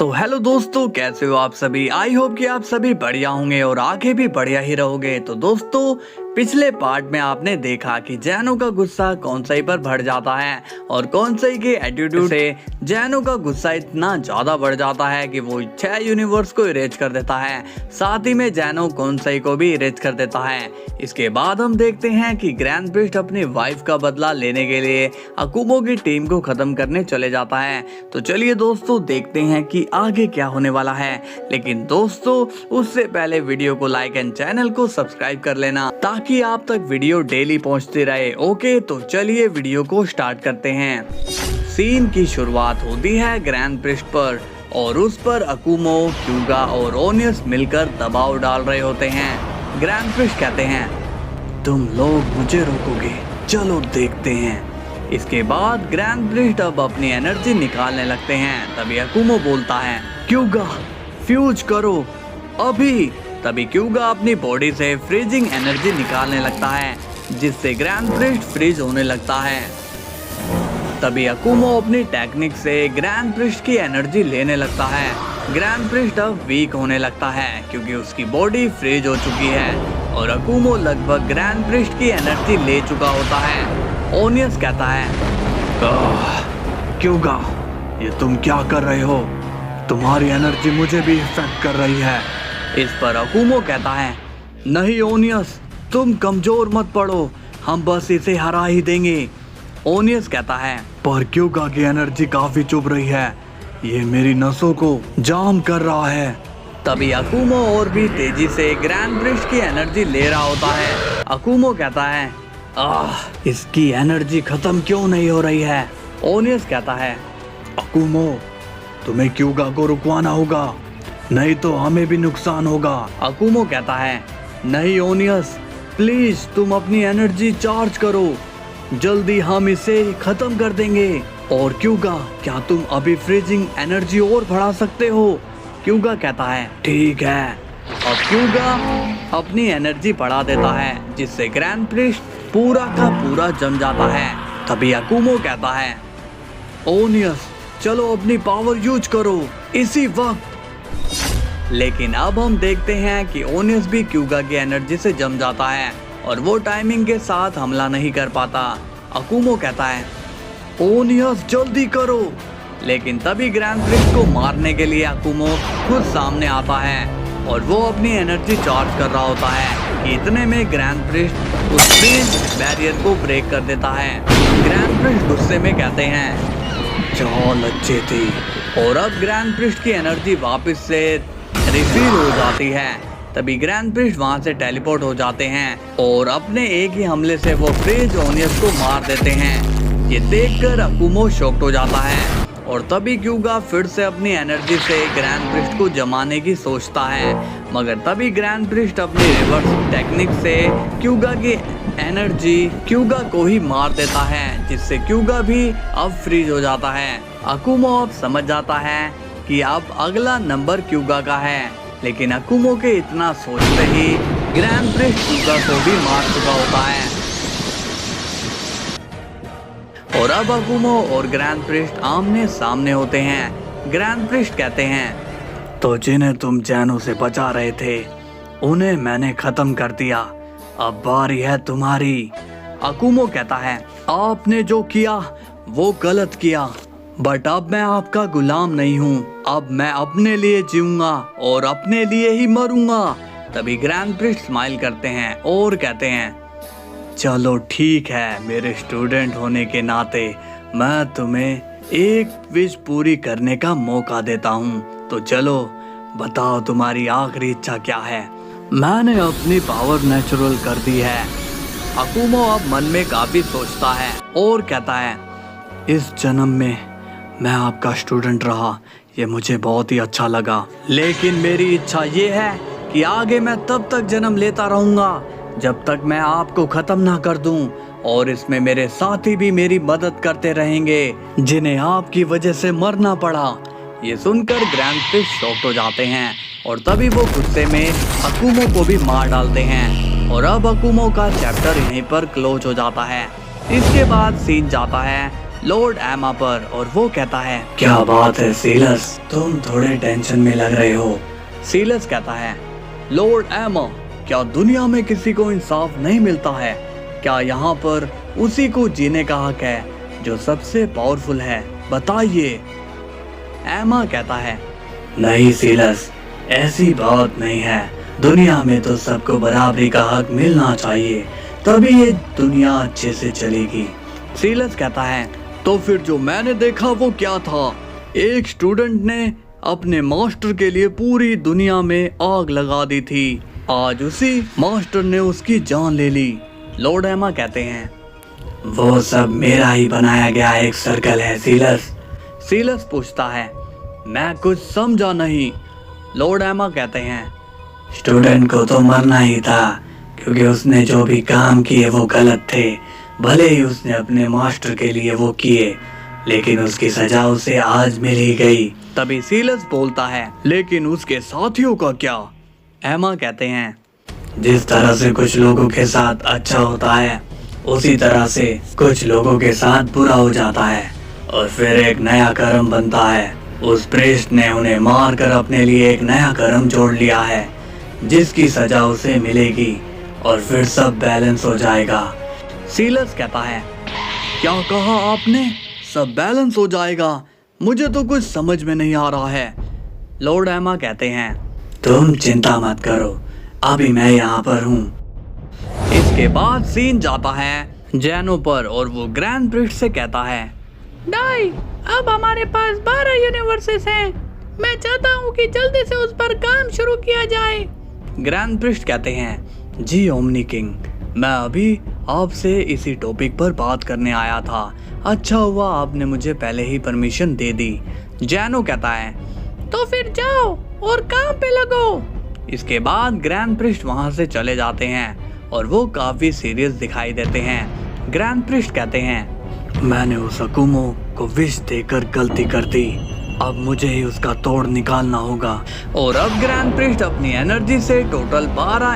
So hello दोस्तों, कैसे हो आप सभी। आई होप कि आप सभी बढ़िया होंगे और आगे भी बढ़िया ही रहोगे। तो दोस्तों, पिछले पार्ट में आपने देखा कि जैनो का गुस्सा कौनसई पर बढ़ जाता है और कौनसई के एटीट्यूड से जैनो का गुस्सा इतना ज्यादा बढ़ जाता है कि वो 6 यूनिवर्स को इरेज कर देता है। साथ ही में जैनो कौनसई को भी इरेज कर देता है। इसके बाद हम देखते हैं कि ग्रैंड प्रिस्ट अपनी वाइफ का बदला लेने के लिए अकुमो की टीम को खत्म करने चले जाता है। तो चलिए दोस्तों, देखते हैं कि आगे क्या होने वाला है। लेकिन दोस्तों, उससे पहले वीडियो को लाइक एंड चैनल को सब्सक्राइब कर लेना ताकि आप तक वीडियो डेली पहुंचती रहे। ओके, तो चलिए वीडियो को स्टार्ट करते हैं। सीन की शुरुआत होती है ग्रैंड प्रिस्ट पर और उस पर अकुमो, क्यूगा और ओनियस मिलकर दबाव डाल रहे होते हैं। ग्रैंड प्रिस्ट कहते हैं, तुम लोग मुझे रोकोगे, चलो देखते हैं। इसके बाद ग्रैंड प्रिस्ट अब अपनी एनर्जी निकालने लगते हैं। तभी अकुमो बोलता है, क्यूगा फ्यूज करो अभी। तभी क्यूगा अपनी बॉडी से फ्रीजिंग एनर्जी निकालने लगता है, जिससे ग्रैंड प्रिस्ट फ्रीज होने लगता है। तभी अकुमो अपनी टेक्निक से ग्रैंड प्रिस्ट की एनर्जी लेने लगता है। ग्रैंड प्रिस्ट अब वीक होने लगता है क्योंकि उसकी बॉडी फ्रीज हो चुकी है और अकुमो लगभग ग्रैंड प्रिस्ट की एनर्जी ले चुका होता है। ओनियस कहता है, क्यूगा ये तुम क्या कर रहे हो, तुम्हारी एनर्जी मुझे भी इफेक्ट कर रही है। इस पर अकुमो कहता है, नहीं ओनियस, तुम कमजोर मत पड़ो, हम बस इसे हरा ही देंगे। ओनियस कहता है, पर क्यूगा की एनर्जी काफी चुभ रही है, ये मेरी नसों को जाम कर रहा है। तभी अकुमो और भी तेजी से ग्रैंड प्रिस्ट की एनर्जी ले रहा होता है। अकुमो कहता है, इसकी एनर्जी खत्म क्यों नहीं हो रही है। ओनियस कहता है, अकुमो तुम्हें क्यूगा को रुकवाना होगा, नहीं तो हमें भी नुकसान होगा। अकुमो कहता है, नहीं ओनियस, प्लीज तुम अपनी एनर्जी चार्ज करो, जल्दी हम इसे खत्म कर देंगे। और क्यूगा, क्या तुम अभी फ्रीजिंग एनर्जी और बढ़ा सकते हो। क्यूगा कहता है, ठीक है। अब क्यूगा अपनी एनर्जी बढ़ा देता है, जिससे ग्रैंड प्रिस्ट पूरा का पूरा जम जाता है। तभी अकुमो कहता है, ओनियस चलो अपनी पावर यूज करो इसी वक्त। लेकिन अब हम देखते हैं कि ओनियस भी क्यूगा की एनर्जी से जम जाता है और वो टाइमिंग के साथ हमला नहीं कर पाता। अकुमो कहता है, ओनियस जल्दी करो। लेकिन तभी ग्रैंड प्रिस्ट को मारने के लिए अकुमो खुद सामने आता है और वो अपनी एनर्जी चार्ज कर रहा होता है। इतने में ग्रैंड प्रिस्ट उस फ्रीज बैरियर को ब्रेक कर देता है। ग्रैंड प्रिस्ट गुस्से में कहते हैं, चल अच्छे थी। और अब ग्रैंड प्रिस्ट की एनर्जी वापस से रिफिल हो जाती है। तभी ग्रैंड प्रिस्ट वहां से टेलीपोर्ट हो जाते हैं और अपने एक ही हमले से वो फ्रीज ओनियस को मार देते हैं। ये देखकर अकुमो शॉक्ड हो जाता है और तभी क्यूगा फिर से अपनी एनर्जी से ग्रैंड प्रिस्ट को जमाने की सोचता है, मगर तभी ग्रैंड प्रिस्ट अपनी रिवर्स टेक्निक से क्यूगा की एनर्जी क्यूगा को ही मार देता है, जिससे क्यूगा भी अब फ्रीज हो जाता है। अकुमो अब समझ जाता है कि अब अगला नंबर क्यूगा का है, लेकिन अकुमो के इतना सोचते ही ग्रैंड प्रिस्ट क्यूगा को भी मार चुका होता है। और अब अकुमो और ग्रैंड प्रिस्ट आमने सामने होते हैं। ग्रैंड प्रिस्ट कहते हैं, तो जिन्हें तुम जैनो से बचा रहे थे उन्हें मैंने खत्म कर दिया, अब बारी है तुम्हारी। अकुमो कहता है, आपने जो किया वो गलत किया, बट अब मैं आपका गुलाम नहीं हूँ, अब मैं अपने लिए जीऊंगा और अपने लिए ही मरूंगा। तभी ग्रैंड प्रिस्ट स्माइल करते हैं और कहते हैं, चलो ठीक है, मेरे स्टूडेंट होने के नाते मैं तुम्हें एक विश पूरी करने का मौका देता हूँ। तो चलो बताओ तुम्हारी आखिरी इच्छा क्या है। मैंने अपनी पावर नेचुरल कर दी है। अकुमो अब मन में काफी सोचता है और कहता है, इस जन्म में मैं आपका स्टूडेंट रहा, ये मुझे बहुत ही अच्छा लगा, लेकिन मेरी इच्छा ये है कि आगे मैं तब तक जन्म लेता रहूंगा जब तक मैं आपको खत्म ना कर दूं, और इसमें मेरे साथी भी मेरी मदद करते रहेंगे जिन्हें आपकी वजह से मरना पड़ा। ये सुनकर ग्रैंड प्रिस्ट शॉक्ड हो जाते हैं और तभी वो गुस्से में अकुमो को भी मार डालते हैं। और अब अकुमो का चैप्टर यहीं पर क्लोज हो जाता है। इसके बाद सीन जाता है लॉर्ड एमा पर और वो कहता है, क्या बात है सीलस, तुम थोड़े टेंशन में लग रहे हो। सीलस कहता है, लॉर्ड एमा, क्या दुनिया में किसी को इंसाफ नहीं मिलता है? क्या यहाँ पर उसी को जीने का हक है जो सबसे पावरफुल है? बताइए। एमा कहता है, नहीं सीलस, ऐसी बात नहीं है। दुनिया में तो सबको बराबरी का हक मिलना चाहिए, तभी ये दुनिया अच्छे से चलेगी। सीलस कहता है, तो फिर जो मैंने देखा वो क्या था? एक स्टूडेंट ने अपने मास्टर के लिए पूरी दुनिया में आग लगा दी थी। आज उसी मास्टर ने उसकी जान ले ली। लॉर्ड एमा कहते हैं, वो सब मेरा ही बनाया गया एक सर्कल है सीलस। सीलस पूछता है, मैं कुछ समझा नहीं। लॉर्ड एमा कहते हैं, स्टूडेंट को तो मरना ही था, क्योंकि उसने जो भी काम किए वो गलत थे। भले ही उसने अपने मास्टर के लिए वो किए, लेकिन उसकी सजा उसे आज मिल ही गई। तभी सीलस बोलता है, लेकिन उसके साथियों का क्या? एमा कहते हैं, जिस तरह से कुछ लोगों के साथ अच्छा होता है, उसी तरह से कुछ लोगों के साथ बुरा हो जाता है और फिर एक नया कर्म बनता है। उस प्रेस्ट ने उन्हें मारकर अपने लिए एक नया कर्म जोड़ लिया है, जिसकी सजा उसे मिलेगी और फिर सब बैलेंस हो जाएगा। सीलस कहता है, क्या कहा आपने? सब बैलेंस हो जाएगा? मुझे तो कुछ समझ में नहीं आ रहा है। लॉर्ड एमा कहते हैं, तुम चिंता मत करो, अभी मैं यहाँ पर हूँ। इसके बाद सीन जाता है जैनो पर और वो ग्रैंड प्रिस्ट से कहता है, डाई, अब हमारे पास 12 यूनिवर्सेस हैं। मैं चाहता हूँ कि जल्दी से उस पर काम शुरू किया जाए। ग्रैंड प्रिस्ट कहते हैं, जी ओमनी किंग, मैं अभी आपसे इसी टॉपिक पर बात करने आया था। अच्छा हुआ आपने मुझे पहले ही परमिशन दे दी। जैनो कहता है, तो फिर जाओ और काम पे लगो। इसके बाद ग्रैंड प्रिस्ट वहां से चले जाते हैं और वो काफी सीरियस दिखाई देते हैं। ग्रैंड प्रिस्ट कहते हैं, मैंने उस अकुमो को विश देकर गलती कर दी, अब मुझे ही उसका तोड़ निकालना होगा। और अब ग्रैंड प्रिस्ट अपनी एनर्जी से टोटल 12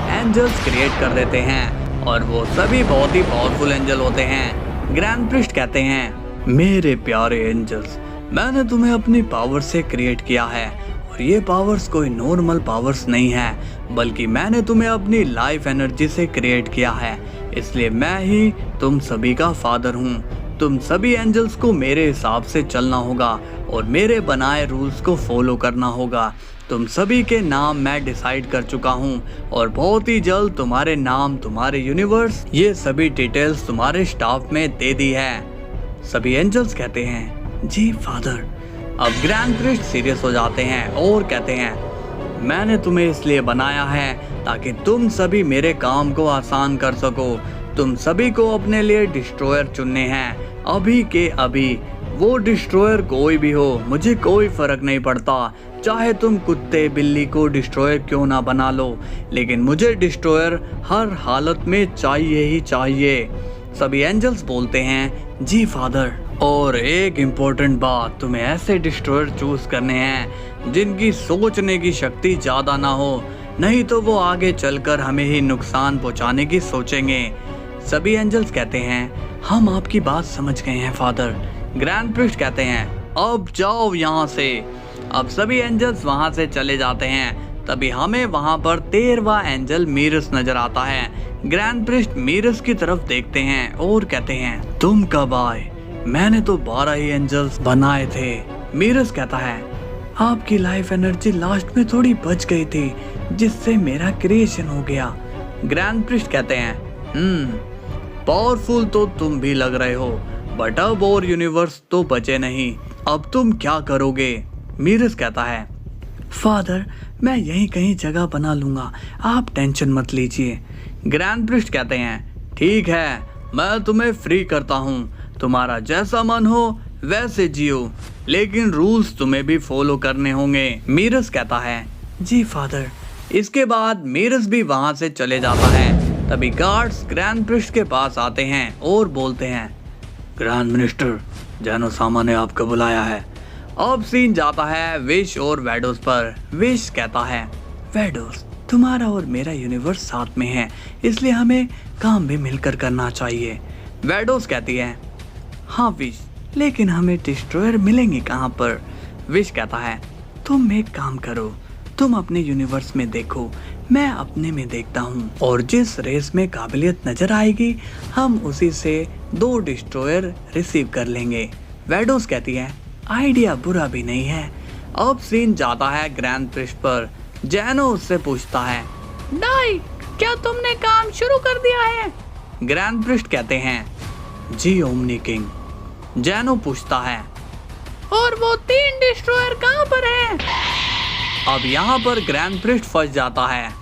एंजल्स क्रिएट कर देते हैं और वो सभी बहुत ही पावरफुल एंजल होते हैं। ग्रैंड प्रिस्ट कहते हैं, मेरे प्यारे एंजल्स, मैंने तुम्हें अपनी पावर से क्रिएट किया है और ये पावर्स कोई नॉर्मल पावर्स नहीं है, बल्कि मैंने तुम्हें अपनी लाइफ एनर्जी से क्रिएट किया है। इसलिए मैं ही तुम सभी का फादर हूँ। तुम सभी एंजल्स को मेरे हिसाब से चलना होगा और मेरे बनाए रूल्स को फॉलो करना होगा। तुम सभी के नाम मैं डिसाइड कर चुका हूँ और बहुत ही जल्द तुम्हारे नाम, तुम्हारे यूनिवर्स, ये सभी डिटेल्स तुम्हारे स्टाफ में दे दी है। सभी एंजल्स कहते हैं, जी फादर। अब ग्रैंड प्रिस्ट सीरियस हो जाते हैं और कहते हैं, मैंने तुम्हें इसलिए बनाया है ताकि तुम सभी मेरे काम को आसान कर सको। तुम सभी को अपने लिए डिस्ट्रॉयर चुनने हैं अभी के अभी। वो डिस्ट्रॉयर कोई भी हो, मुझे कोई फर्क नहीं पड़ता। चाहे तुम कुत्ते बिल्ली को डिस्ट्रॉयर क्यों ना बना लो, लेकिन मुझे डिस्ट्रॉयर हर हालत में चाहिए ही चाहिए। सभी एंजल्स बोलते हैं, जी फादर। और एक इम्पोर्टेंट बात, तुम्हें ऐसे डिस्ट्रॉयर चूज करने हैं जिनकी सोचने की शक्ति ज्यादा ना हो, नहीं तो वो आगे चलकर हमें ही नुकसान पहुंचाने की सोचेंगे। सभी एंजल्स कहते हैं, हम आपकी बात समझ गए हैं फादर। ग्रैंड प्रिस्ट कहते हैं, अब जाओ यहाँ से। अब सभी एंजल्स वहाँ से चले जाते हैं। तभी हमें वहाँ पर 13वां एंजल मीरस नजर आता है। ग्रैंड प्रिस्ट मीरस की तरफ देखते हैं और कहते हैं, तुम कब आए? मैंने तो 12 ही एंजल्स बनाए थे। मीरस कहता है, आपकी लाइफ एनर्जी लास्ट में थोड़ी बच गई थी, जिससे मेरा क्रिएशन हो गया। ग्रैंड प्रिस्ट कहते हैं, पावरफुल तो तुम भी लग रहे हो, बट अब और यूनिवर्स तो बचे नहीं। अब तुम क्या करोगे? मीरस कहता है, फादर मैं यहीं कहीं जगह बना लूंगा, आप टेंशन मत लीजिए। ग्रैंड प्रिस्ट कहते हैं, ठीक है, मैं तुम्हें फ्री करता हूँ, तुम्हारा जैसा मन हो वैसे जियो, लेकिन रूल्स तुम्हें भी फॉलो करने होंगे। मीरस कहता है, जी फादर। इसके बाद मीरस भी वहां से चले जाता है। तभी गार्ड्स ग्रैंड प्रिस्ट के पास आते हैं और बोलते हैं, ग्रैंड मिनिस्टर, जैनो सामा ने आपको बुलाया है। अब सीन जाता है विश और वैडोस पर। विश कहता है, वैडोस, तुम्हारा और मेरा यूनिवर्स साथ में है, इसलिए हमें काम भी मिलकर करना चाहिए। वैडोस कहती है, हाँ विश, लेकिन हमें डिस्ट्रॉयर मिलेंगे कहाँ पर? विश कहता है तुम एक काम करो, तुम अपने यूनिवर्स में देखो, मैं अपने में देखता हूँ, और जिस रेस में काबिलियत नजर आएगी हम उसी से 2 डिस्ट्रॉयर रिसीव कर लेंगे। वेडोस कहती है आइडिया बुरा भी नहीं है। अब सीन जाता है ग्रैंड प्रिस्ट पर। जैनो उससे पूछता है डाई, क्या तुमने काम शुरू कर दिया है? ग्रैंड प्रिस्ट कहते हैं जी ओमनी किंग। जैनो पूछता है और वो 3 डिस्ट्रॉयर कहाँ पर हैं? अब यहाँ पर ग्रैंड प्रिस्ट फंस जाता है।